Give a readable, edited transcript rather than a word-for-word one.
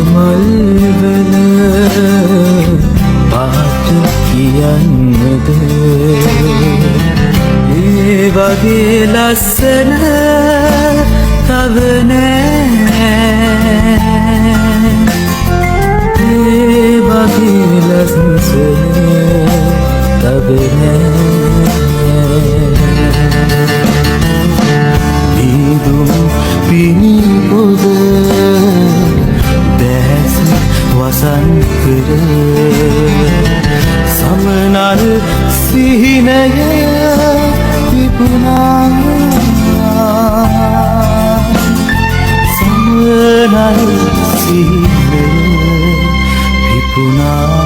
මල්වල පාට කියන්නද ඒ වගේ ලස්සන තව නෑ ඒ වගේ ලස්සන තව නෑ දීදුම් පිණි පොද වසන් කර සමනල් සිහිනය විපුනා සමනල් සිහිනය විපුනා